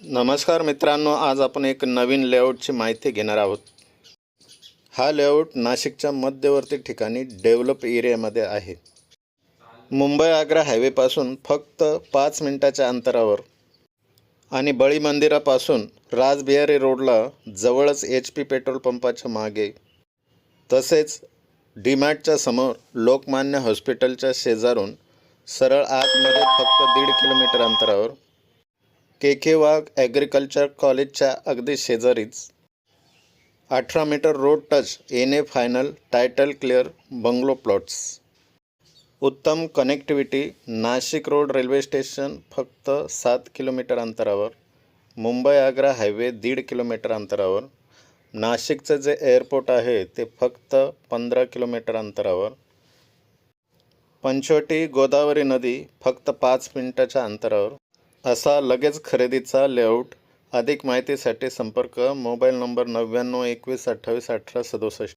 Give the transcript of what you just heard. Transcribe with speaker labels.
Speaker 1: नमस्कार मित्रांनो, आज आपण एक नवीन लेआउटची माहिती घेणार आहोत. हा लेआउट नाशिकच्या मध्यवर्ती ठिकाणी डेव्हलप एरियामध्ये आहे. मुंबई आग्रा हायवेपासून फक्त 5 मिनिटाच्या अंतरावर आणि बळी मंदिरापासून राजबिहारी रोडला जवळच HP पेट्रोल पंपाच्या मागे, तसेच डीमार्टच्या समोर लोकमान्य हॉस्पिटलच्या शेजारून सरळ आतमध्ये फक्त 1.5 किलोमीटर अंतरावर KK वाघ ॲग्रिकल्चर कॉलेजच्या अगदी शेजारीच 18 metre road touch NA final title clear bungalow plots. उत्तम connectivity, Nashik road railway station फक्त 7 किलोमीटर अंतरावर, मुंबई आग्रा हायवे 1.5 किलोमीटर अंतरावर, नाशिकचं जे एअरपोर्ट आहे ते फक्त 15 किलोमीटर अंतरावर, पंचवटी गोदावरी नदी फक्त 5 मिनिटाच्या अंतरावर, असा लगेच खरेदीचा लेआउट. अधिक माहितीसाठी संपर्क मोबाईल नंबर 99 21 28 18 67.